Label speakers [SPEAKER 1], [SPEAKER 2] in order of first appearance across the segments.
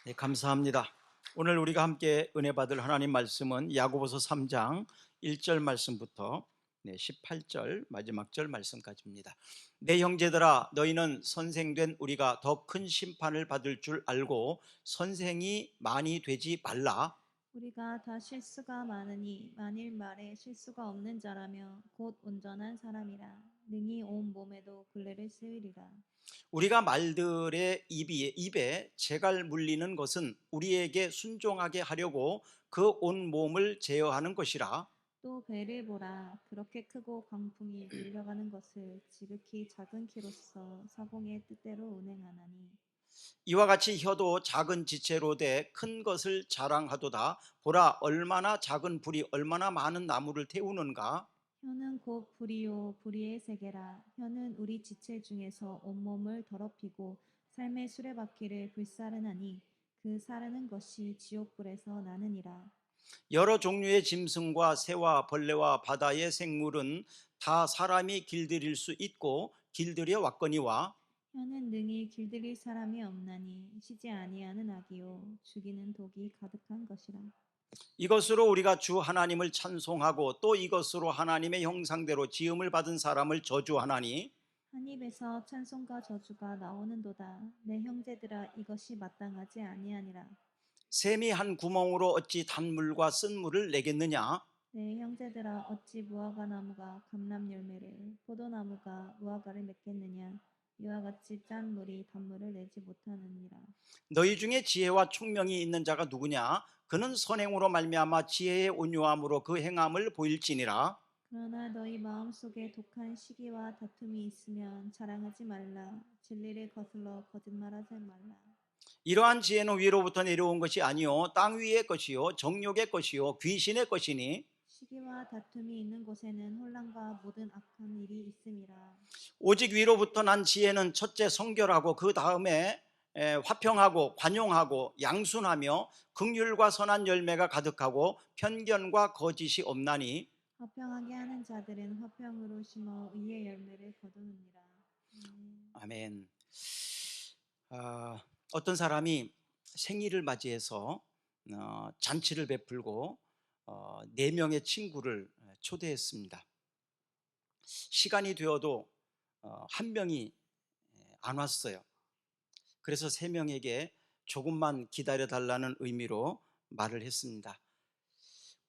[SPEAKER 1] 네, 감사합니다. 오늘 우리가 함께 은혜 받을 하나님 말씀은 야고보서 3장 1절 말씀부터 18절 마지막 절 말씀까지입니다. 내 형제들아, 너희는 선생된 우리가 더 큰 심판을 받을 줄 알고 선생이 많이 되지 말라.
[SPEAKER 2] 우리가 다 실수가 많으니 만일 말에 실수가 없는 자라며 곧 온전한 사람이라 능히 온 몸에도 글레를 쓰으리라.
[SPEAKER 1] 우리가 말들의 입에 재갈 물리는 것은 우리에게 순종하게 하려고 그 온 몸을 제어하는 것이라.
[SPEAKER 2] 또 배를 보라. 그렇게 크고 광풍이 밀려가는 것을 지극히 작은 키로서 사공의 뜻대로 운행하나니
[SPEAKER 1] 이와 같이 혀도 작은 지체로 돼 큰 것을 자랑하도다. 보라, 얼마나 작은 불이 얼마나 많은 나무를 태우는가.
[SPEAKER 2] 혀는 곧 불이요 불의의 세계라. 혀는 우리 지체 중에서 온몸을 더럽히고 삶의 수레바퀴를 불사르나니 그 사르는 것이 지옥불에서 나느니라.
[SPEAKER 1] 여러 종류의 짐승과 새와 벌레와 바다의 생물은 다 사람이 길들일 수 있고 길들여 왔거니와,
[SPEAKER 2] 혀는 능히 길들일 사람이 없나니 쉬지 아니하는 악이요 죽이는 독이 가득한 것이라.
[SPEAKER 1] 이것으로 우리가 주 하나님을 찬송하고 또 이것으로 하나님의 형상대로 지음을 받은 사람을 저주하나니,
[SPEAKER 2] 한 입에서 찬송과 저주가 나오는도다. 내 형제들아, 이것이 마땅하지 아니하니라.
[SPEAKER 1] 샘이 한 구멍으로 어찌 단물과 쓴물을 내겠느냐.
[SPEAKER 2] 내 형제들아, 어찌 무화과 나무가 감람 열매를 포도나무가 무화과를 맺겠느냐. 이와 같이 짠 물이 단물을 내지 못하느니라.
[SPEAKER 1] 너희 중에 지혜와 총명이 있는 자가 누구냐? 그는 선행으로 말미암아 지혜의 온유함으로 그 행함을 보일지니라.
[SPEAKER 2] 그러나 너희 마음속에 독한 시기와 다툼이 있으면 자랑하지 말라. 진리를 거슬러 거짓말하지 말라.
[SPEAKER 1] 이러한 지혜는 위로부터 내려온 것이 아니요 땅 위의 것이요 정욕의 것이요 귀신의 것이니,
[SPEAKER 2] 시기와 다툼이 있는 곳에는 혼란과 모든 악한 일이 있음이라.
[SPEAKER 1] 오직 위로부터 난 지혜는 첫째 성결하고 그 다음에 화평하고 관용하고 양순하며 긍휼과 선한 열매가 가득하고 편견과 거짓이 없나니.
[SPEAKER 2] 화평하게 하는 자들은 화평으로 심어 의의 열매를 거두느니라.
[SPEAKER 1] 아멘. 어떤 사람이 생일을 맞이해서 잔치를 베풀고 4명의 친구를 초대했습니다. 시간이 되어도 한 명이 안 왔어요. 그래서 3명에게 조금만 기다려 달라는 의미로 말을 했습니다.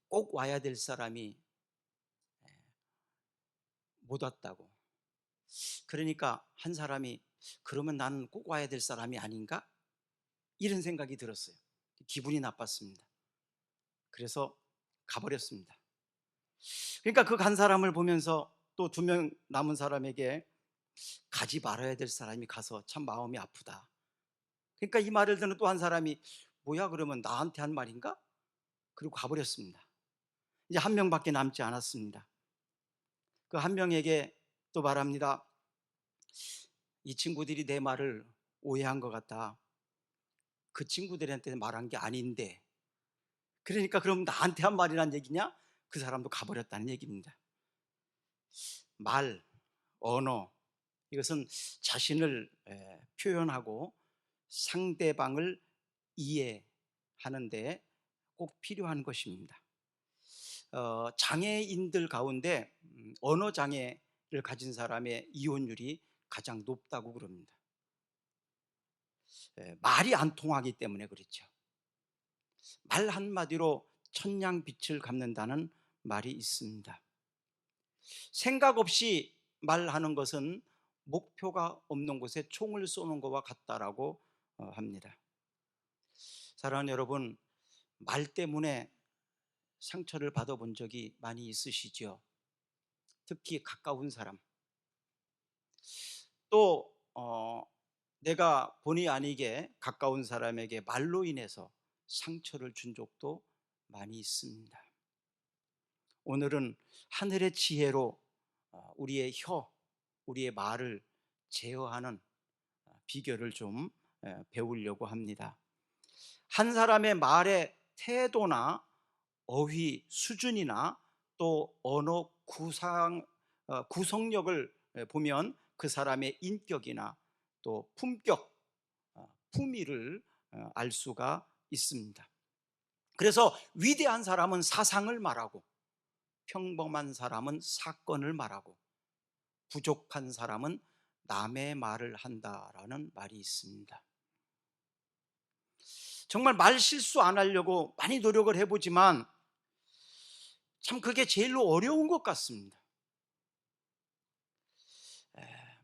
[SPEAKER 1] 꼭 와야 될 사람이 못 왔다고. 그러니까 한 사람이, 그러면 나는 꼭 와야 될 사람이 아닌가? 이런 생각이 들었어요. 기분이 나빴습니다. 그래서 가버렸습니다. 그러니까 그 간 사람을 보면서 또 2명 남은 사람에게, 가지 말아야 될 사람이 가서 참 마음이 아프다. 그러니까 이 말을 듣는 또 한 사람이, 뭐야, 그러면 나한테 한 말인가? 그리고 가버렸습니다. 이제 한 명밖에 남지 않았습니다. 그 한 명에게 또 말합니다. 이 친구들이 내 말을 오해한 것 같다. 그 친구들한테 말한 게 아닌데. 그러니까 그럼 나한테 한 말이란 얘기냐? 그 사람도 가버렸다는 얘기입니다. 말, 언어, 이것은 자신을 표현하고 상대방을 이해하는데 꼭 필요한 것입니다. 장애인들 가운데 언어 장애를 가진 사람의 이혼율이 가장 높다고 그럽니다. 말이 안 통하기 때문에 그렇죠. 말 한마디로 천냥빛을 갚는다는 말이 있습니다. 생각 없이 말하는 것은 목표가 없는 곳에 총을 쏘는 것과 같다라고 합니다. 사랑하는 여러분, 말 때문에 상처를 받아본 적이 많이 있으시죠? 특히 가까운 사람, 또 내가 본의 아니게 가까운 사람에게 말로 인해서 상처를 준 적도 많이 있습니다. 오늘은 하늘의 지혜로 우리의 우리의 말을 제어하는 비결을 좀 배우려고 합니다. 한 사람의 말의 태도나 어휘 수준이나 또 언어 구성력을 보면 그 사람의 인격이나 또 품격, 품위를 알 수가 있습니다. 그래서 위대한 사람은 사상을 말하고 평범한 사람은 사건을 말하고 부족한 사람은 남의 말을 한다라는 말이 있습니다. 정말 말 실수 안 하려고 많이 노력을 해보지만 참 그게 제일로 어려운 것 같습니다.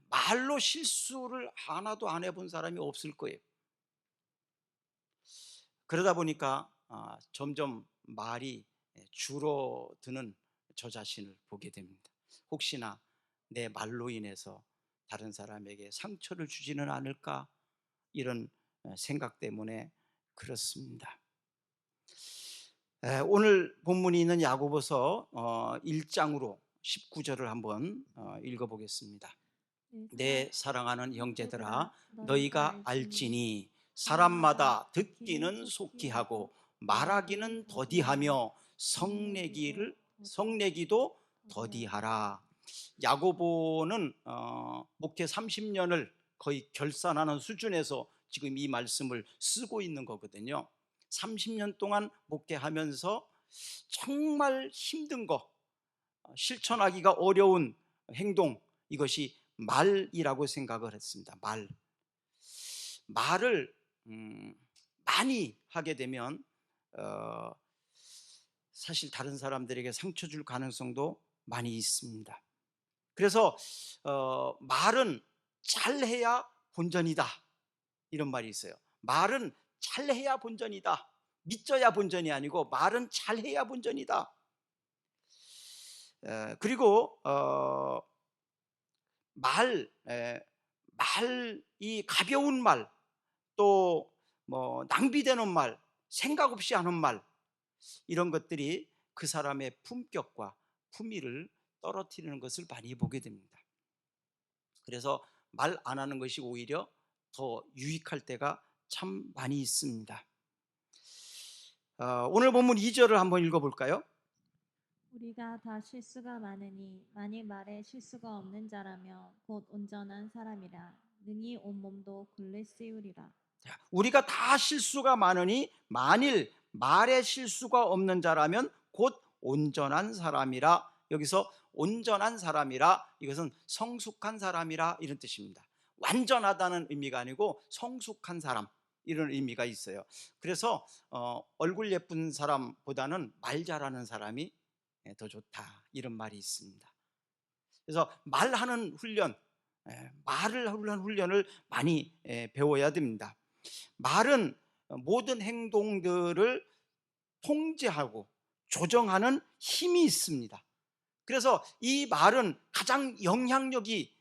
[SPEAKER 1] 말로 실수를 하나도 안 해본 사람이 없을 거예요. 그러다 보니까 점점 말이 줄어드는 저 자신을 보게 됩니다. 혹시나 내 말로 인해서 다른 사람에게 상처를 주지는 않을까, 이런 생각 때문에 그렇습니다. 오늘 본문이 있는 야고보서 1장으로 19절을 한번 읽어보겠습니다. 내 사랑하는 형제들아, 너희가 알지니 사람마다 듣기는 속히 하고 말하기는 더디하며 성내기도 더디하라. 야고보는 목회 30년을 거의 결산하는 수준에서 지금 이 말씀을 쓰고 있는 거거든요. 30년 동안 목회하면서 정말 힘든 거, 실천하기가 어려운 행동, 이것이 말이라고 생각을 했습니다. 말을 많이 하게 되면 사실 다른 사람들에게 상처 줄 가능성도 많이 있습니다. 그래서 말은 잘해야 본전이다, 이런 말이 있어요. 말은 잘해야 본전이다. 믿져야 본전이 아니고 말은 잘해야 본전이다. 그리고 이 가벼운 말, 또 뭐 낭비되는 말, 생각 없이 하는 말, 이런 것들이 그 사람의 품격과 품위를 떨어뜨리는 것을 많이 보게 됩니다. 그래서 말 안 하는 것이 오히려 더 유익할 때가 참 많이 있습니다. 오늘 본문 2절을 한번 읽어볼까요?
[SPEAKER 2] 우리가 다 실수가 많으니 만일 말에 실수가 없는 자라며 곧 온전한 사람이라 능히 온몸도 굴릴 씌우리라.
[SPEAKER 1] 우리가 다 실수가 많으니 만일 말에 실수가 없는 자라면 곧 온전한 사람이라. 여기서 온전한 사람이라, 이것은 성숙한 사람이라, 이런 뜻입니다. 완전하다는 의미가 아니고 성숙한 사람, 이런 의미가 있어요. 그래서 얼굴 예쁜 사람보다는 말 잘하는 사람이 더 좋다, 이런 말이 있습니다. 그래서 말하는 훈련, 말을 하는 훈련을 많이 배워야 됩니다. 말은 모든 행동들을 통제하고 조정하는 힘이 있습니다. 그래서 이 말은 가장 영향력이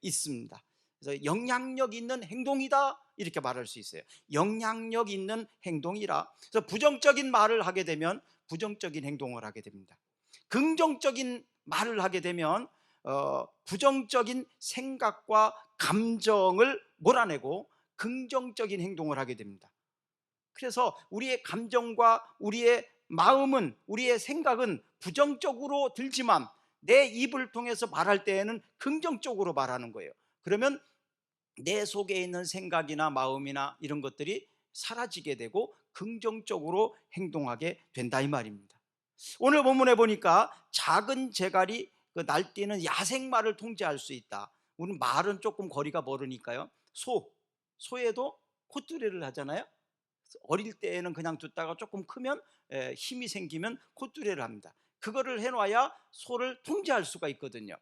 [SPEAKER 1] 있습니다. 그래서 영향력 있는 행동이다, 이렇게 말할 수 있어요. 영향력 있는 행동이라. 그래서 부정적인 말을 하게 되면 부정적인 행동을 하게 됩니다. 긍정적인 말을 하게 되면 부정적인 생각과 감정을 몰아내고 긍정적인 행동을 하게 됩니다. 그래서 우리의 감정과 우리의 마음은, 우리의 생각은 부정적으로 들지만 내 입을 통해서 말할 때에는 긍정적으로 말하는 거예요. 그러면 내 속에 있는 생각이나 마음이나 이런 것들이 사라지게 되고 긍정적으로 행동하게 된다, 이 말입니다. 오늘 본문에 보니까 작은 제갈이 그 날뛰는 야생마를 통제할 수 있다. 우리 말은 조금 거리가 멀으니까요. 소에도 콧두레를 하잖아요. 어릴 때에는 그냥 뒀다가 조금 크면 힘이 생기면 콧두레를 합니다. 그거를 해놔야 소를 통제할 수가 있거든요.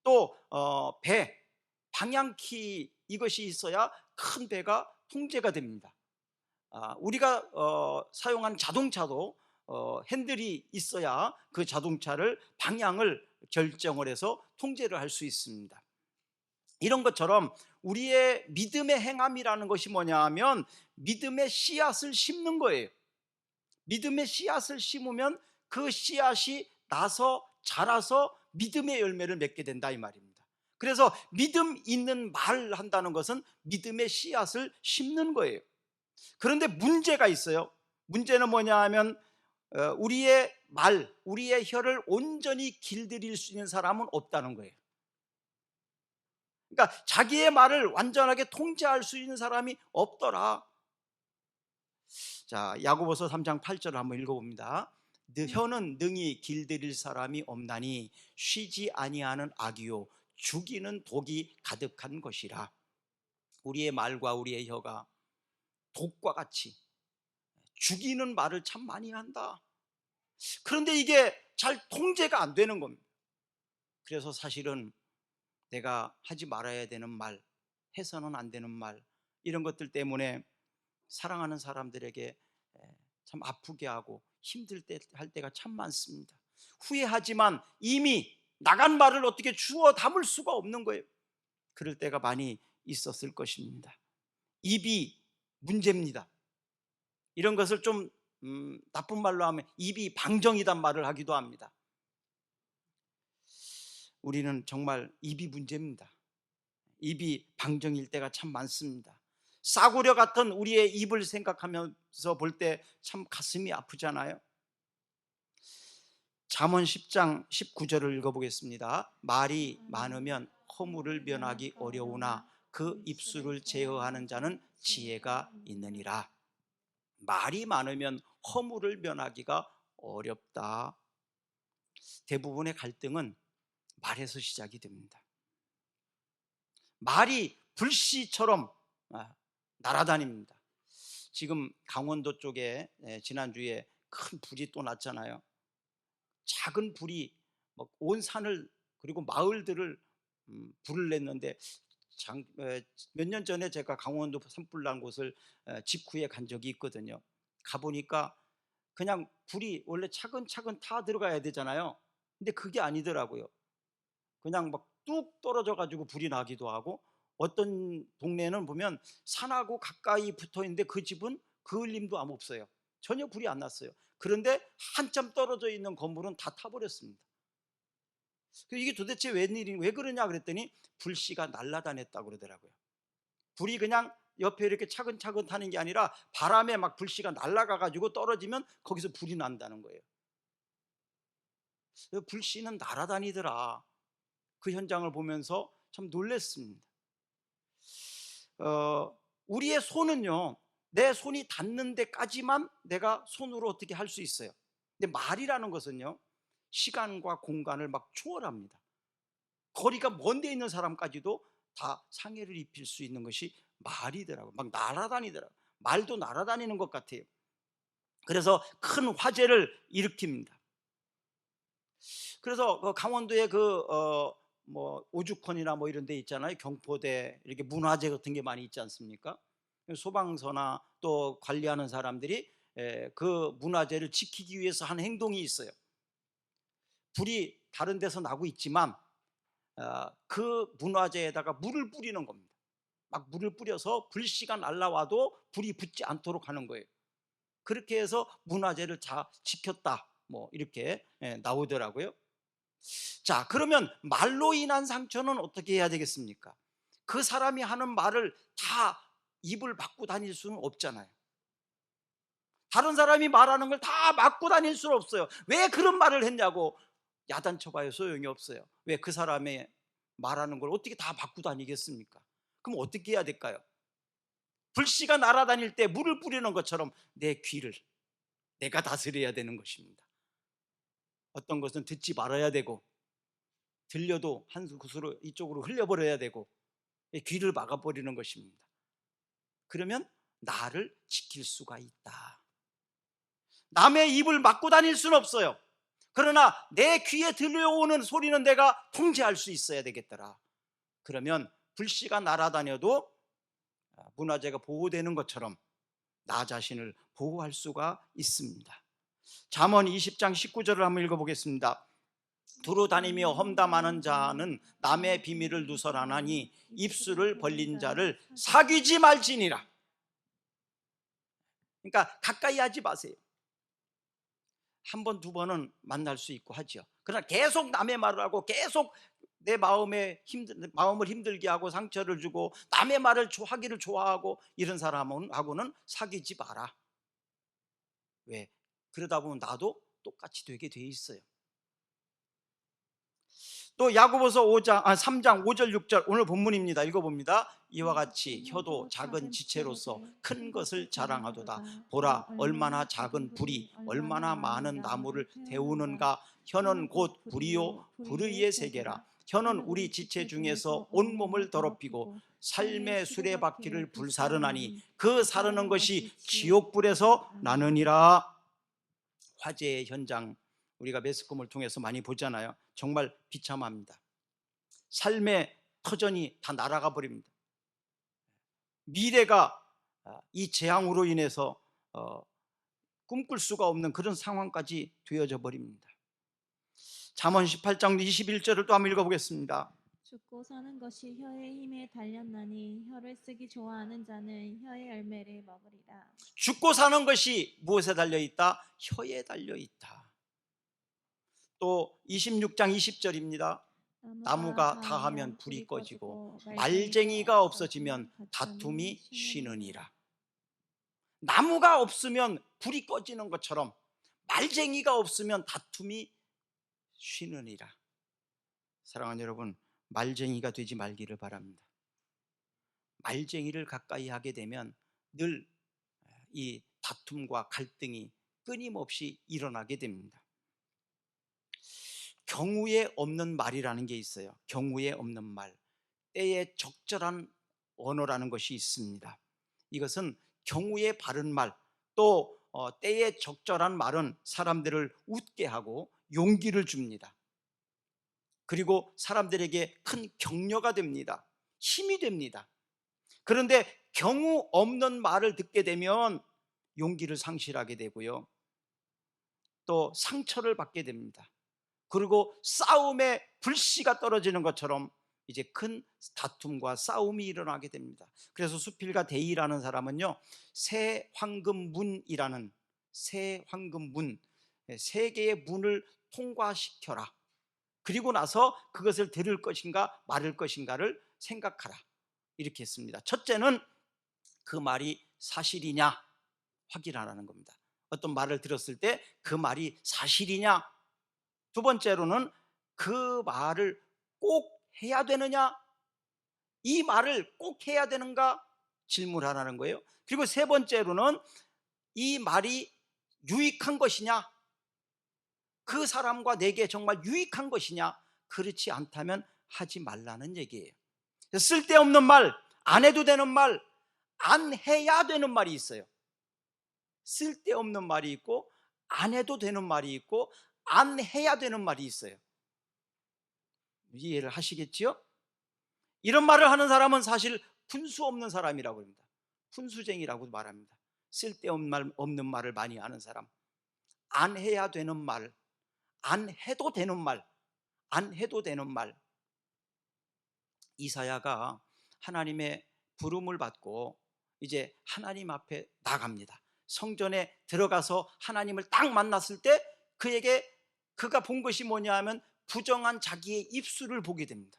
[SPEAKER 1] 또 배, 방향키, 이것이 있어야 큰 배가 통제가 됩니다. 우리가 사용한 자동차도 핸들이 있어야 그 자동차를 방향을 결정을 해서 통제를 할 수 있습니다. 이런 것처럼 우리의 믿음의 행함이라는 것이 뭐냐 하면 믿음의 씨앗을 심는 거예요. 믿음의 씨앗을 심으면 그 씨앗이 나서 자라서 믿음의 열매를 맺게 된다, 이 말입니다. 그래서 믿음 있는 말을 한다는 것은 믿음의 씨앗을 심는 거예요. 그런데 문제가 있어요. 문제는 뭐냐 하면 우리의 말, 우리의 혀를 온전히 길들일 수 있는 사람은 없다는 거예요. 그러니까 자기의 말을 완전하게 통제할 수 있는 사람이 없더라. 자, 야고보서 3장 8절을 한번 읽어봅니다. 혀는 능히 길들일 사람이 없나니 쉬지 아니하는 악이요 죽이는 독이 가득한 것이라. 우리의 말과 우리의 혀가 독과 같이 죽이는 말을 참 많이 한다. 그런데 이게 잘 통제가 안 되는 겁니다. 그래서 사실은 내가 하지 말아야 되는 말, 해서는 안 되는 말, 이런 것들 때문에 사랑하는 사람들에게 참 아프게 하고 힘들 때 할 때가 참 많습니다. 후회하지만 이미 나간 말을 어떻게 주워 담을 수가 없는 거예요. 그럴 때가 많이 있었을 것입니다. 입이 문제입니다. 이런 것을 좀 나쁜 말로 하면 입이 방정이란 말을 하기도 합니다. 우리는 정말 입이 문제입니다. 입이 방정일 때가 참 많습니다. 싸구려 같은 우리의 입을 생각하면서 볼 때 참 가슴이 아프잖아요. 잠언 10장 19절을 읽어보겠습니다. 말이 많으면 허물을 면하기 어려우나 그 입술을 제어하는 자는 지혜가 있느니라. 말이 많으면 허물을 면하기가 어렵다. 대부분의 갈등은 말에서 시작이 됩니다. 말이 불씨처럼 날아다닙니다. 지금 강원도 쪽에 지난주에 큰 불이 또 났잖아요. 작은 불이 온 산을 그리고 마을들을 불을 냈는데, 몇 년 전에 제가 강원도 산불 난 곳을 직후에 간 적이 있거든요. 가보니까 그냥 불이 원래 차근차근 타 들어가야 되잖아요. 근데 그게 아니더라고요. 그냥 막 뚝 떨어져 가지고 불이 나기도 하고, 어떤 동네는 보면 산하고 가까이 붙어 있는데 그 집은 그을림도 아무 없어요. 전혀 불이 안 났어요. 그런데 한참 떨어져 있는 건물은 다 타버렸습니다. 이게 도대체 왜 그러냐 그랬더니 불씨가 날아다녔다고 그러더라고요. 불이 그냥 옆에 이렇게 차근차근 타는 게 아니라 바람에 막 불씨가 날아가 가지고 떨어지면 거기서 불이 난다는 거예요. 불씨는 날아다니더라. 그 현장을 보면서 참 놀랐습니다. 우리의 손은요, 내 손이 닿는 데까지만 내가 손으로 어떻게 할 수 있어요. 근데 말이라는 것은요, 시간과 공간을 막 초월합니다. 거리가 먼 데 있는 사람까지도 다 상해를 입힐 수 있는 것이 말이더라고요. 막 날아다니더라고요. 말도 날아다니는 것 같아요. 그래서 큰 화재를 일으킵니다. 그래서 강원도에 오죽헌이나 이런 데 있잖아요. 경포대 이렇게 문화재 같은 게 많이 있지 않습니까? 소방서나 또 관리하는 사람들이 그 문화재를 지키기 위해서 하는 행동이 있어요. 불이 다른 데서 나고 있지만 그 문화재에다가 물을 뿌리는 겁니다. 막 물을 뿌려서 불씨가 날라와도 불이 붙지 않도록 하는 거예요. 그렇게 해서 문화재를 다 지켰다, 이렇게 나오더라고요. 자, 그러면 말로 인한 상처는 어떻게 해야 되겠습니까? 그 사람이 하는 말을 다 입을 막고 다닐 수는 없잖아요. 다른 사람이 말하는 걸 다 막고 다닐 수는 없어요. 왜 그런 말을 했냐고 야단쳐봐요. 소용이 없어요. 왜 그 사람의 말하는 걸 어떻게 다 막고 다니겠습니까? 그럼 어떻게 해야 될까요? 불씨가 날아다닐 때 물을 뿌리는 것처럼 내 귀를 내가 다스려야 되는 것입니다. 어떤 것은 듣지 말아야 되고, 들려도 한 곳으로 이쪽으로 흘려버려야 되고, 귀를 막아버리는 것입니다. 그러면 나를 지킬 수가 있다. 남의 입을 막고 다닐 수는 없어요. 그러나 내 귀에 들려오는 소리는 내가 통제할 수 있어야 되겠더라. 그러면 불씨가 날아다녀도 문화재가 보호되는 것처럼 나 자신을 보호할 수가 있습니다. 잠언 20장 19절을 한번 읽어보겠습니다. 두루 다니며 험담하는 자는 남의 비밀을 누설하나니 입술을 벌린 자를 사귀지 말지니라. 그러니까 가까이 하지 마세요. 한 번, 두 번은 만날 수 있고 하죠. 그러나 계속 남의 말을 하고 계속 내 마음을 힘들게 하고 상처를 주고 남의 말을 하기를 좋아하고 이런 사람하고는 사귀지 마라. 왜? 그러다 보면 나도 똑같이 되게 돼 있어요. 또 야고보서 3장 5절 6절 오늘 본문입니다. 읽어봅니다. 이와 같이 혀도 작은 지체로서 큰 것을 자랑하도다. 보라 얼마나 작은 불이 얼마나 많은 나무를 태우는가. 혀는 곧 불이요 불의의 세계라. 혀는 우리 지체 중에서 온몸을 더럽히고 삶의 수레바퀴를 불사르나니 그 사르는 것이 지옥불에서 나느니라. 화재의 현장 우리가 매스컴을 통해서 많이 보잖아요. 정말 비참합니다. 삶의 터전이 다 날아가 버립니다. 미래가 이 재앙으로 인해서 꿈꿀 수가 없는 그런 상황까지 되어져 버립니다. 잠언 18장 21절을 또 한번 읽어보겠습니다.
[SPEAKER 2] 죽고 사는 것이 혀의 힘에 달렸나니 혀를 쓰기 좋아하는 자는 혀의 열매를 먹으리라.
[SPEAKER 1] 죽고 사는 것이 무엇에 달려있다? 혀에 달려있다. 또 26장 20절입니다. 나무가 다하면 불이 꺼지고 말쟁이가 없어지면 다툼이 쉬느니라. 나무가 없으면 불이 꺼지는 것처럼 말쟁이가 없으면 다툼이 쉬느니라. 사랑하는 여러분, 말쟁이가 되지 말기를 바랍니다. 말쟁이를 가까이 하게 되면 늘 이 다툼과 갈등이 끊임없이 일어나게 됩니다. 경우에 없는 말이라는 게 있어요. 경우에 없는 말, 때에 적절한 언어라는 것이 있습니다. 이것은 경우에 바른 말, 또 때에 적절한 말은 사람들을 웃게 하고 용기를 줍니다. 그리고 사람들에게 큰 격려가 됩니다. 힘이 됩니다. 그런데 경우 없는 말을 듣게 되면 용기를 상실하게 되고요, 또 상처를 받게 됩니다. 그리고 싸움에 불씨가 떨어지는 것처럼 이제 큰 다툼과 싸움이 일어나게 됩니다. 그래서 수필가 데이라는 사람은요, 새 황금문이라는 새 황금문, 세 개의 문을 통과시켜라. 그리고 나서 그것을 들을 것인가 말을 것인가를 생각하라. 이렇게 했습니다. 첫째는 그 말이 사실이냐 확인하라는 겁니다. 어떤 말을 들었을 때 그 말이 사실이냐. 두 번째로는 그 말을 꼭 해야 되느냐, 이 말을 꼭 해야 되는가 질문하라는 거예요. 그리고 세 번째로는 이 말이 유익한 것이냐, 그 사람과 내게 정말 유익한 것이냐, 그렇지 않다면 하지 말라는 얘기예요. 쓸데없는 말, 안 해도 되는 말, 안 해야 되는 말이 있어요. 쓸데없는 말이 있고 안 해도 되는 말이 있고 안 해야 되는 말이 있어요. 이해를 하시겠지요? 이런 말을 하는 사람은 사실 분수 없는 사람이라고 합니다. 분수쟁이라고 말합니다. 쓸데없는 말을 많이 하는 사람, 안 해야 되는 말, 안 해도 되는 말, 안 해도 되는 말. 이사야가 하나님의 부름을 받고 이제 하나님 앞에 나갑니다. 성전에 들어가서 하나님을 딱 만났을 때 그가 본 것이 뭐냐 하면 부정한 자기의 입술을 보게 됩니다.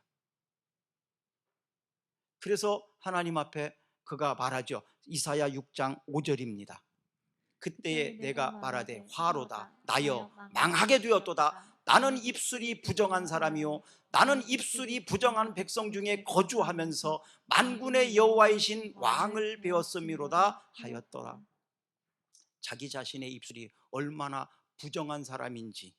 [SPEAKER 1] 그래서 하나님 앞에 그가 말하죠. 이사야 6장 5절입니다. 그때에 내가 말하되 화로다 나여 망하게 되었도다. 나는 입술이 부정한 사람이요 나는 입술이 부정한 백성 중에 거주하면서 만군의 여호와이신 왕을 배웠음이로다 하였더라. 자기 자신의 입술이 얼마나 부정한 사람인지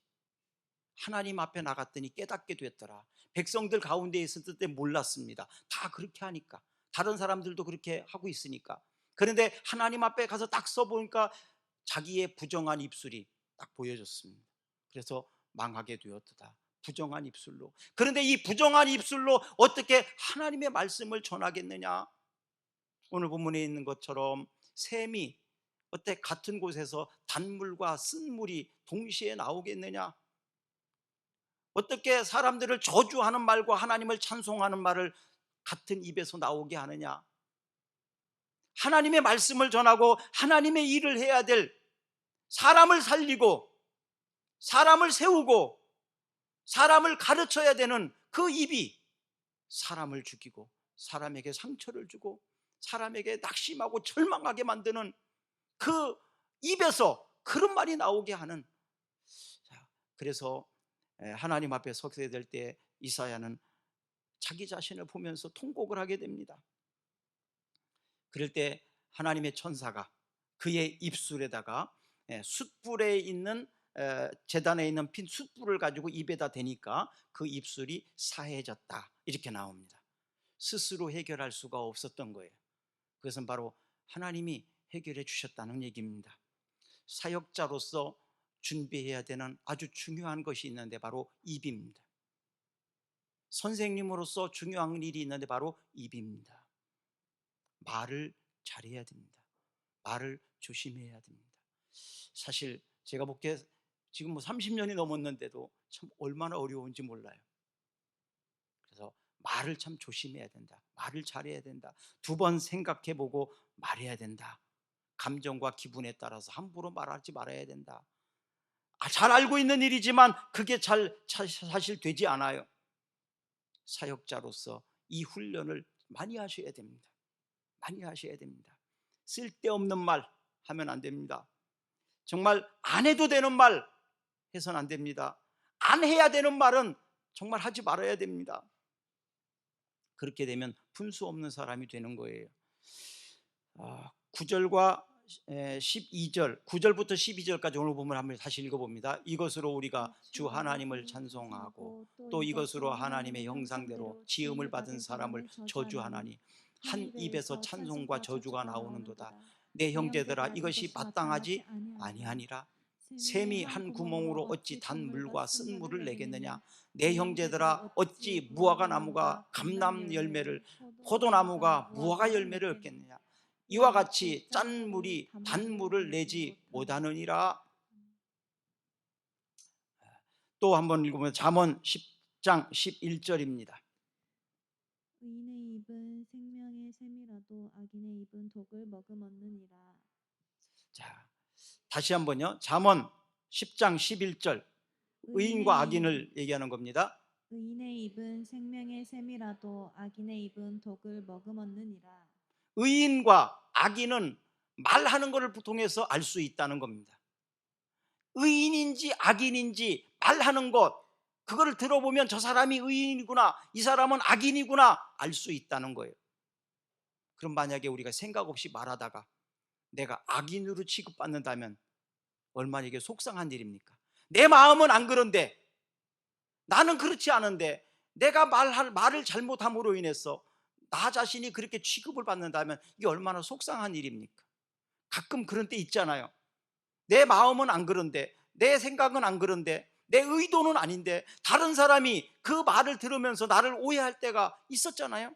[SPEAKER 1] 하나님 앞에 나갔더니 깨닫게 됐더라. 백성들 가운데 있었을 때 몰랐습니다. 다 그렇게 하니까, 다른 사람들도 그렇게 하고 있으니까. 그런데 하나님 앞에 가서 딱 써보니까 자기의 부정한 입술이 딱 보여졌습니다. 그래서 망하게 되었다. 부정한 입술로. 그런데 이 부정한 입술로 어떻게 하나님의 말씀을 전하겠느냐. 오늘 본문에 있는 것처럼 샘이 어때 같은 곳에서 단물과 쓴물이 동시에 나오겠느냐. 어떻게 사람들을 저주하는 말과 하나님을 찬송하는 말을 같은 입에서 나오게 하느냐. 하나님의 말씀을 전하고 하나님의 일을 해야 될, 사람을 살리고 사람을 세우고 사람을 가르쳐야 되는 그 입이 사람을 죽이고 사람에게 상처를 주고 사람에게 낙심하고 절망하게 만드는 그 입에서 그런 말이 나오게 하는. 그래서 하나님 앞에 서게 될 때 이사야는 자기 자신을 보면서 통곡을 하게 됩니다. 그럴 때 하나님의 천사가 그의 입술에다가 숯불에 있는 제단에 있는 핀 숯불을 가지고 입에다 대니까 그 입술이 사해졌다, 이렇게 나옵니다. 스스로 해결할 수가 없었던 거예요. 그것은 바로 하나님이 해결해 주셨다는 얘기입니다. 사역자로서 준비해야 되는 아주 중요한 것이 있는데 바로 입입니다. 선생님으로서 중요한 일이 있는데 바로 입입니다. 말을 잘해야 됩니다. 말을 조심해야 됩니다. 사실 제가 보기에 지금 뭐 30년이 넘었는데도 참 얼마나 어려운지 몰라요. 그래서 말을 참 조심해야 된다. 말을 잘해야 된다. 두 번 생각해보고 말해야 된다. 감정과 기분에 따라서 함부로 말하지 말아야 된다. 잘 알고 있는 일이지만 그게 사실 되지 않아요. 사역자로서 이 훈련을 많이 하셔야 됩니다. 많이 하셔야 됩니다. 쓸데없는 말 하면 안 됩니다. 정말 안 해도 되는 말 해서는 안 됩니다. 안 해야 되는 말은 정말 하지 말아야 됩니다. 그렇게 되면 분수 없는 사람이 되는 거예요. 9절과 12절, 9절부터 12절까지 오늘 보면 한번 다시 읽어봅니다. 이것으로 우리가 주 하나님을 찬송하고 또 이것으로 하나님의 형상대로 지음을 받은 사람을 저주하나니 한 입에서 찬송과 저주가 나오는도다. 내 형제들아, 이것이 마땅하지 아니하니라. 샘이 한 구멍으로 어찌 단 물과 쓴 물을 내겠느냐. 내 형제들아, 어찌 무화과 나무가 감람 열매를, 포도나무가 무화과 열매를 얻겠느냐. 이와 같이 짠 물이 단물을 내지 못하느니라. 또 한번 읽으면 잠언 10장 11절입니다.
[SPEAKER 2] 의인의 입은 생명의 샘이라도 악인의 입은 독을 머금었느니라.
[SPEAKER 1] 자, 다시 한번요. 잠언 10장 11절. 의인과 악인을 얘기하는 겁니다.
[SPEAKER 2] 의인의 입은 생명의 샘이라도 악인의 입은 독을 머금었느니라.
[SPEAKER 1] 의인과 악인은 말하는 것을 통해서 알 수 있다는 겁니다. 의인인지 악인인지 말하는 것, 그거를 들어보면 저 사람이 의인이구나, 이 사람은 악인이구나 알 수 있다는 거예요. 그럼 만약에 우리가 생각 없이 말하다가 내가 악인으로 취급받는다면 얼마나 이게 속상한 일입니까? 내 마음은 안 그런데, 나는 그렇지 않은데 내가 말을 잘못함으로 인해서 나 자신이 그렇게 취급을 받는다면 이게 얼마나 속상한 일입니까? 가끔 그런 때 있잖아요. 내 마음은 안 그런데, 내 생각은 안 그런데, 내 의도는 아닌데 다른 사람이 그 말을 들으면서 나를 오해할 때가 있었잖아요.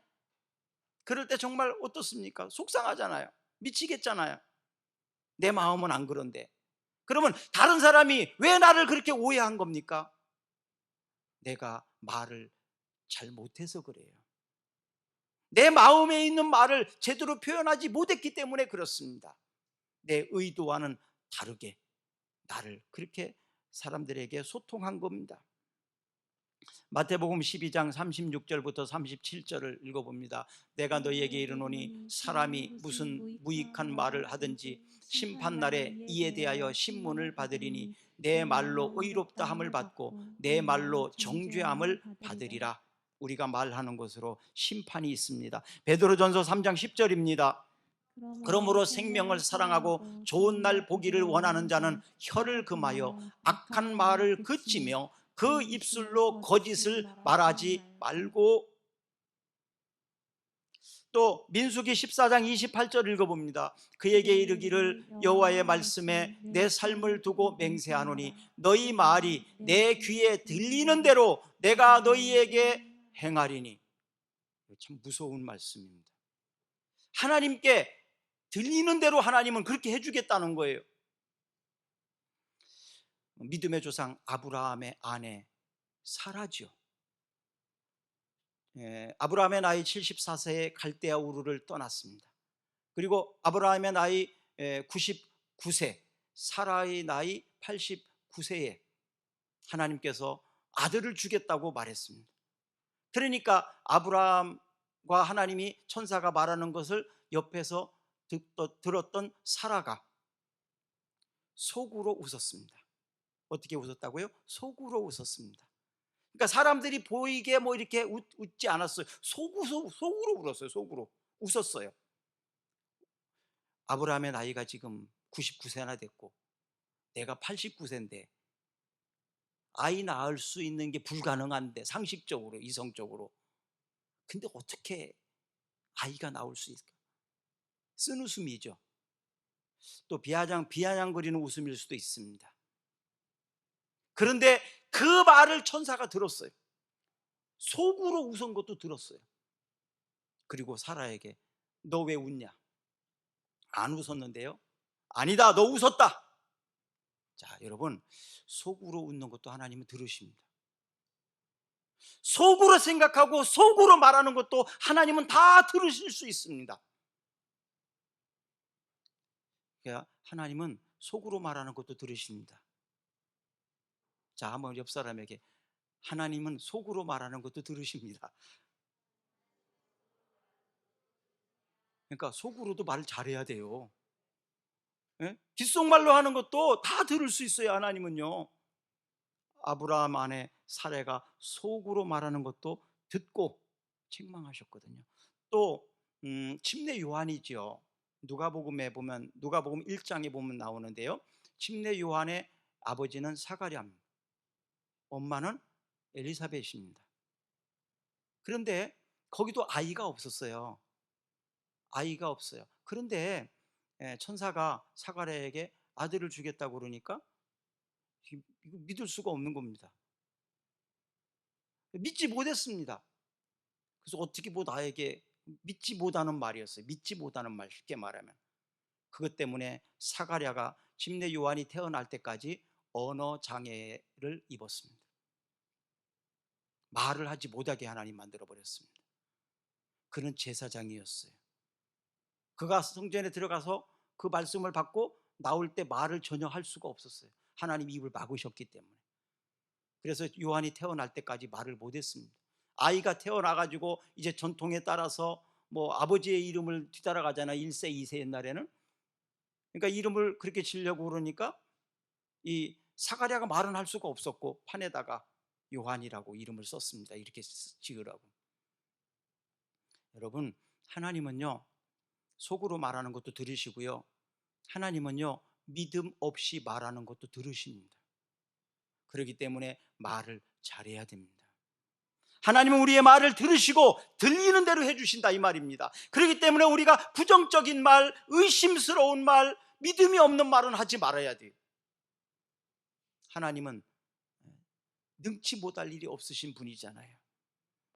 [SPEAKER 1] 그럴 때 정말 어떻습니까? 속상하잖아요. 미치겠잖아요. 내 마음은 안 그런데. 그러면 다른 사람이 왜 나를 그렇게 오해한 겁니까? 내가 말을 잘 못해서 그래요. 내 마음에 있는 말을 제대로 표현하지 못했기 때문에 그렇습니다. 내 의도와는 다르게 나를 그렇게 사람들에게 소통한 겁니다. 마태복음 12장 36절부터 37절을 읽어봅니다. 내가 너희에게 이르노니 사람이 무슨 무익한 말을 하든지 심판날에 이에 대하여 신문을 받으리니 내 말로 의롭다함을 받고 내 말로 정죄함을 받으리라. 우리가 말하는 것으로 심판이 있습니다. 베드로전서 3장 10절입니다. 그러므로 생명을 사랑하고 좋은 날 보기를 원하는 자는 혀를 금하여 악한 말을 그치며 그 입술로 거짓을 말하지 말고. 또 민수기 14장 28절 읽어봅니다. 그에게 이르기를 여호와의 말씀에 내 삶을 두고 맹세하노니 너희 말이 내 귀에 들리는 대로 내가 너희에게 행하리니. 참 무서운 말씀입니다. 하나님께 들리는 대로 하나님은 그렇게 해주겠다는 거예요. 믿음의 조상 아브라함의 아내 사라죠. 아브라함의 나이 74세에 갈대아 우르를 떠났습니다. 그리고 아브라함의 나이 99세, 사라의 나이 89세에 하나님께서 아들을 주겠다고 말했습니다. 그러니까 아브라함과 하나님이 천사가 말하는 것을 옆에서 들었던 사라가 속으로 웃었습니다. 어떻게 웃었다고요? 속으로 웃었습니다. 그러니까 사람들이 보이게 뭐 이렇게 웃지 않았어요. 속으로 울었어요. 속으로 웃었어요. 아브라함의 나이가 지금 99세나 됐고 내가 89세인데 아이 낳을 수 있는 게 불가능한데, 상식적으로 이성적으로. 근데 어떻게 아이가 나올 수 있을까? 쓴웃음이죠. 또 비아냥거리는 웃음일 수도 있습니다. 그런데 그 말을 천사가 들었어요. 속으로 웃은 것도 들었어요. 그리고 사라에게 너 왜 웃냐? 안 웃었는데요? 아니다, 너 웃었다. 자, 여러분, 속으로 웃는 것도 하나님은 들으십니다. 속으로 생각하고 속으로 말하는 것도 하나님은 다 들으실 수 있습니다. 그러니까 하나님은 속으로 말하는 것도 들으십니다. 자, 한번 옆 사람에게 하나님은 속으로 말하는 것도 들으십니다. 그러니까 속으로도 말을 잘해야 돼요. 예? 귓속말로 하는 것도 다 들을 수 있어요. 하나님은요. 아브라함 아내 사레가 속으로 말하는 것도 듣고 책망하셨거든요. 또 침례 요한이죠. 누가복음에 보면, 누가복음 1장에 보면 나오는데요. 침례 요한의 아버지는 사가랴입니다. 엄마는 엘리사벳입니다. 그런데 거기도 아이가 없었어요. 아이가 없어요. 그런데 천사가 사가랴에게 아들을 주겠다고 그러니까 이거 믿을 수가 없는 겁니다. 믿지 못했습니다. 그래서 어떻게 뭐 나에게, 믿지 못하는 말이었어요. 믿지 못하는 말, 쉽게 말하면. 그것 때문에 사가랴가 침례 요한이 태어날 때까지 언어 장애를 입었습니다. 말을 하지 못하게 하나님 만들어 버렸습니다. 그는 제사장이었어요. 그가 성전에 들어가서 그 말씀을 받고 나올 때 말을 전혀 할 수가 없었어요. 하나님 입을 막으셨기 때문에. 그래서 요한이 태어날 때까지 말을 못했습니다. 아이가 태어나가지고 이제 전통에 따라서 뭐 아버지의 이름을 뒤따라가잖아. 1세 2세 옛날에는. 그러니까 이름을 그렇게 지려고 그러니까 이 사가랴가 말은 할 수가 없었고 판에다가 요한이라고 이름을 썼습니다. 이렇게 지으라고. 여러분, 하나님은요 속으로 말하는 것도 들으시고요, 하나님은요 믿음 없이 말하는 것도 들으십니다. 그렇기 때문에 말을 잘해야 됩니다. 하나님은 우리의 말을 들으시고 들리는 대로 해주신다, 이 말입니다. 그렇기 때문에 우리가 부정적인 말, 의심스러운 말, 믿음이 없는 말은 하지 말아야 돼요. 하나님은 능치 못할 일이 없으신 분이잖아요.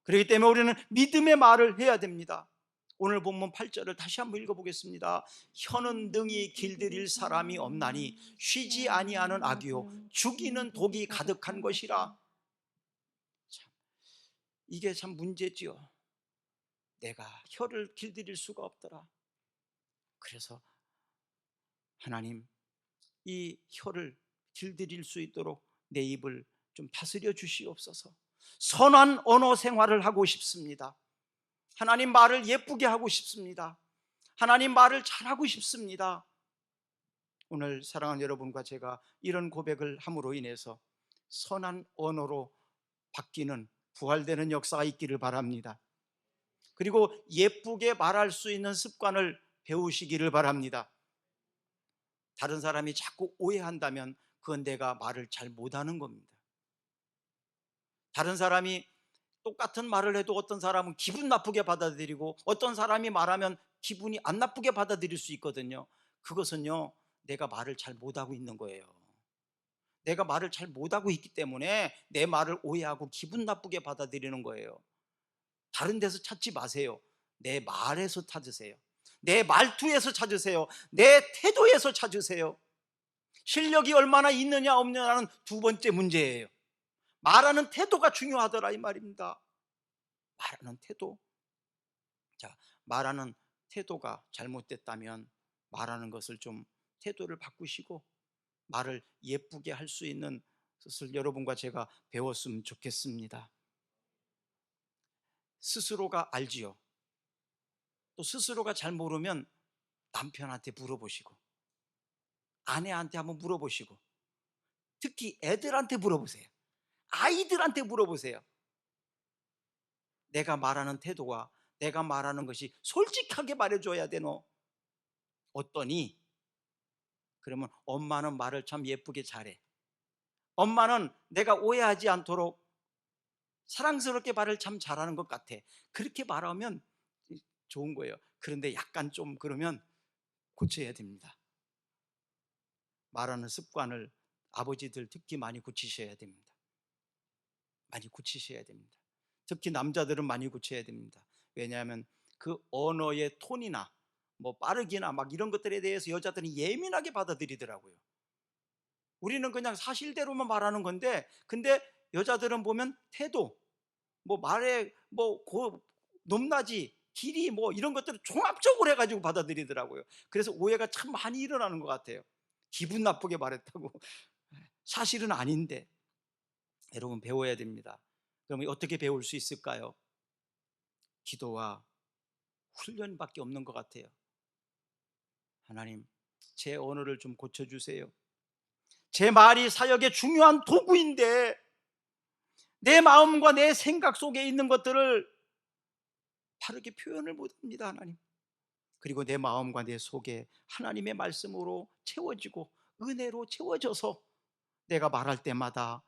[SPEAKER 1] 그렇기 때문에 우리는 믿음의 말을 해야 됩니다. 오늘 본문 8절을 다시 한번 읽어보겠습니다. 혀는 능히 길들일 사람이 없나니 쉬지 아니하는 악이요 죽이는 독이 가득한 것이라. 참, 이게 참 문제지요. 내가 혀를 길들일 수가 없더라. 그래서 하나님, 이 혀를 길들일 수 있도록 내 입을 좀 다스려 주시옵소서. 선한 언어 생활을 하고 싶습니다. 하나님, 말을 예쁘게 하고 싶습니다. 하나님, 말을 잘하고 싶습니다. 오늘 사랑하는 여러분과 제가 이런 고백을 함으로 인해서 선한 언어로 바뀌는, 부활되는 역사가 있기를 바랍니다. 그리고 예쁘게 말할 수 있는 습관을 배우시기를 바랍니다. 다른 사람이 자꾸 오해한다면 그건 내가 말을 잘 못하는 겁니다. 다른 사람이 똑같은 말을 해도 어떤 사람은 기분 나쁘게 받아들이고 어떤 사람이 말하면 기분이 안 나쁘게 받아들일 수 있거든요. 그것은요 내가 말을 잘 못하고 있는 거예요. 내가 말을 잘 못하고 있기 때문에 내 말을 오해하고 기분 나쁘게 받아들이는 거예요. 다른 데서 찾지 마세요. 내 말에서 찾으세요. 내 말투에서 찾으세요. 내 태도에서 찾으세요. 실력이 얼마나 있느냐 없느냐는 두 번째 문제예요. 말하는 태도가 중요하더라, 이 말입니다. 말하는 태도. 자, 말하는 태도가 잘못됐다면 말하는 것을 좀, 태도를 바꾸시고 말을 예쁘게 할 수 있는 것을 여러분과 제가 배웠으면 좋겠습니다. 스스로가 알지요. 또 스스로가 잘 모르면 남편한테 물어보시고 아내한테 한번 물어보시고 특히 애들한테 물어보세요. 아이들한테 물어보세요. 내가 말하는 태도와 내가 말하는 것이 솔직하게 말해줘야 되노? 어떠니? 그러면 엄마는 말을 참 예쁘게 잘해. 엄마는 내가 오해하지 않도록 사랑스럽게 말을 참 잘하는 것 같아. 그렇게 말하면 좋은 거예요. 그런데 약간 좀 그러면 고쳐야 됩니다. 말하는 습관을 아버지들 특히 많이 고치셔야 됩니다. 많이 고치셔야 됩니다. 특히 남자들은 많이 고쳐야 됩니다. 왜냐하면 그 언어의 톤이나 뭐 빠르기나 막 이런 것들에 대해서 여자들이 예민하게 받아들이더라고요. 우리는 그냥 사실대로만 말하는 건데, 근데 여자들은 보면 태도, 뭐 말에 뭐 높낮이, 길이 뭐 이런 것들을 종합적으로 해가지고 받아들이더라고요. 그래서 오해가 참 많이 일어나는 것 같아요. 기분 나쁘게 말했다고. 사실은 아닌데. 여러분, 배워야 됩니다. 그러면 어떻게 배울 수 있을까요? 기도와 훈련밖에 없는 것 같아요. 하나님, 제 언어를 좀 고쳐주세요. 제 말이 사역의 중요한 도구인데 내 마음과 내 생각 속에 있는 것들을 바르게 표현을 못합니다. 하나님, 그리고 내 마음과 내 속에 하나님의 말씀으로 채워지고 은혜로 채워져서 내가 말할 때마다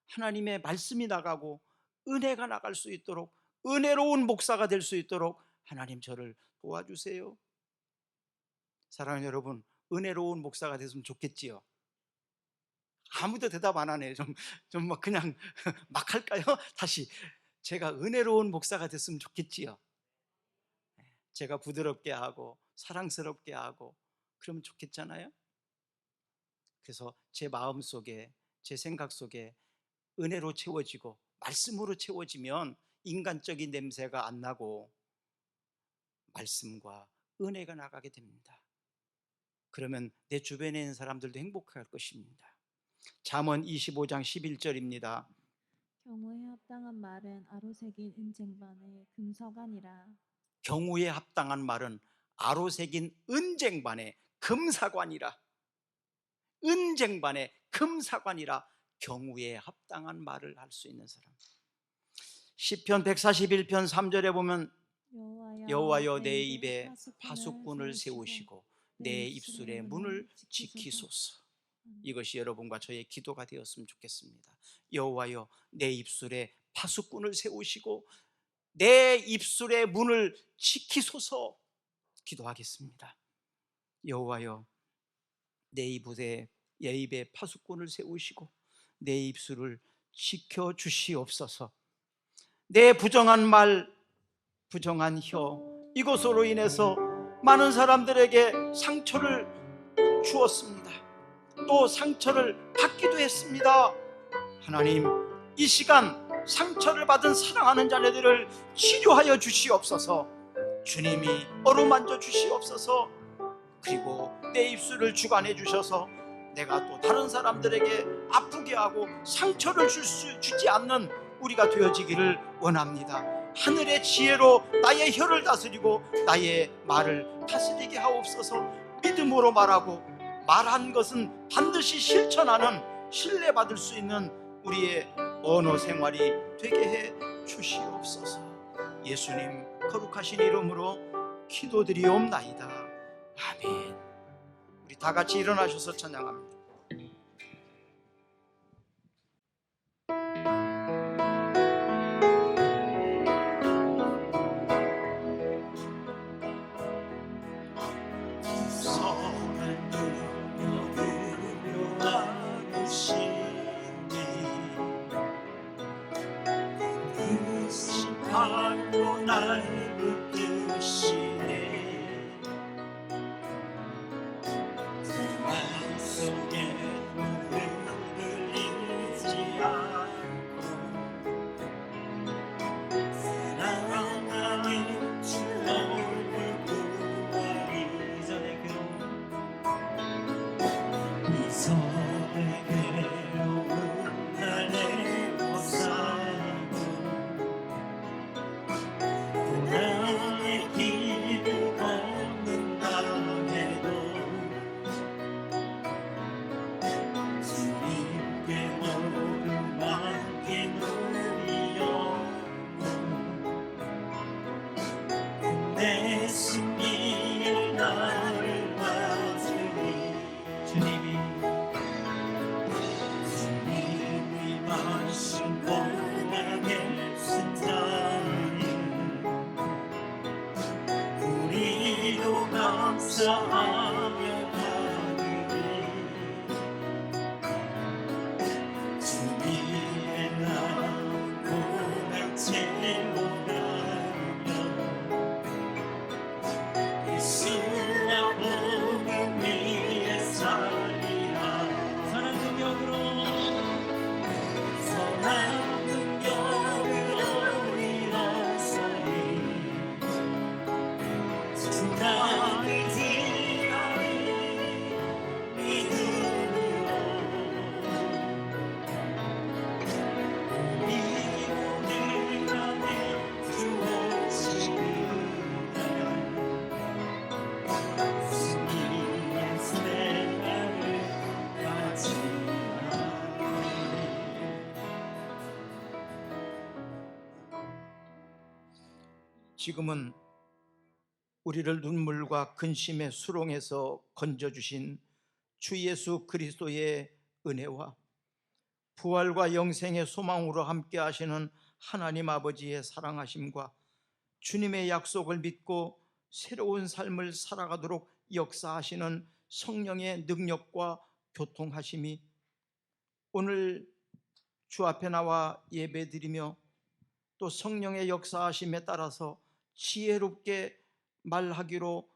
[SPEAKER 1] 하나님의 말씀이 나가고 은혜가 나갈 수 있도록, 은혜로운 목사가 될 수 있도록 하나님 저를 도와주세요. 사랑하는 여러분, 은혜로운 목사가 됐으면 좋겠지요? 아무도 대답 안 하네요. 좀 막 그냥 막 할까요? 다시, 제가 은혜로운 목사가 됐으면 좋겠지요? 제가 부드럽게 하고 사랑스럽게 하고 그러면 좋겠잖아요. 그래서 제 마음 속에, 제 생각 속에 은혜로 채워지고 말씀으로 채워지면 인간적인 냄새가 안 나고 말씀과 은혜가 나가게 됩니다. 그러면 내 주변에 있는 사람들도 행복할 것입니다. 잠언 25장 11절입니다.
[SPEAKER 2] 경우에 합당한 말은 아로새긴 은쟁반에 금서관이라.
[SPEAKER 1] 경우에 합당한 말은 아로새긴 은쟁반에 금사관이라. 은쟁반에 금사관이라. 경우에 합당한 말을 할 수 있는 사람. 시편 141편 3절에 보면 여호와여 내 입에 파수꾼을 세우시고 내 입술의 문을 지키소서. 이것이 여러분과 저의 기도가 되었으면 좋겠습니다. 여호와여 내 입술에 파수꾼을 세우시고 내 입술의 문을 지키소서. 기도하겠습니다. 여호와여 내 입에 파수꾼을 세우시고 내 입술을 지켜주시옵소서. 내 부정한 말, 부정한 혀, 이것으로 인해서 많은 사람들에게 상처를 주었습니다. 또 상처를 받기도 했습니다. 하나님, 이 시간 상처를 받은 사랑하는 자녀들을 치료하여 주시옵소서. 주님이 어루만져 주시옵소서. 그리고 내 입술을 주관해 주셔서 내가 또 다른 사람들에게 아프게 하고 상처를 주지 않는 우리가 되어지기를 원합니다. 하늘의 지혜로 나의 혀를 다스리고 나의 말을 다스리게 하옵소서. 믿음으로 말하고 말한 것은 반드시 실천하는, 신뢰받을 수 있는 우리의 언어 생활이 되게 해 주시옵소서. 예수님 거룩하신 이름으로 기도드리옵나이다. 아멘. 우리 다 같이 일어나셔서 찬양합니다.
[SPEAKER 3] 감사하며 가느니 주님의 나온 고난 제목하며 예수나 복음 위에 살리라 선한 능력으로 일어서리 주님을 지나니 믿음으로 우리 모든 안에 주오시리라 승리의 생활을 맞이하리
[SPEAKER 4] 지금은 우리를 눈물과 근심의 수렁에서 건져주신 주 예수 그리스도의 은혜와 부활과 영생의 소망으로 함께 하시는 하나님 아버지의 사랑하심과 주님의 약속을 믿고 새로운 삶을 살아가도록 역사하시는 성령의 능력과 교통하심이 오늘 주 앞에 나와 예배드리며 또 성령의 역사하심에 따라서 지혜롭게 말하기로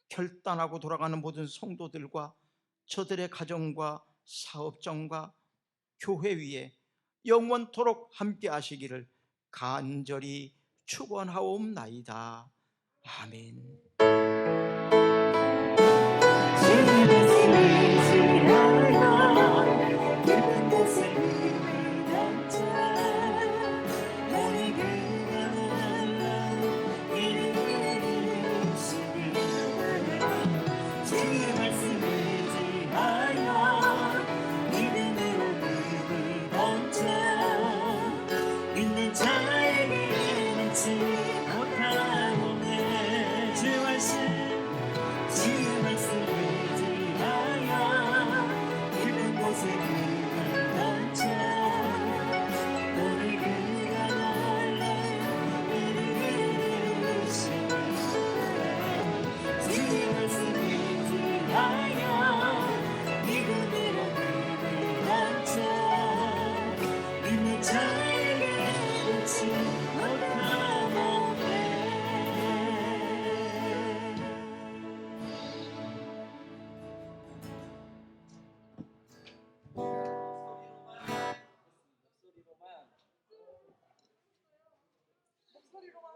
[SPEAKER 4] 결단하고 돌아가는 모든 성도들과 저들의 가정과 사업정과 교회 위에 영원토록 함께 하시기를 간절히 축원하옵나이다. 아멘.
[SPEAKER 3] 있는 자에게 잊지 못하오네 주의 말씀 주의 말씀을 지하여 깊은 곳에 그를 던져 오늘 그가 나를 이루시네 주의 말씀을 지하여 믿음으로 그를 던져 있는 자에게 잊지 못하오네
[SPEAKER 5] 목소리로만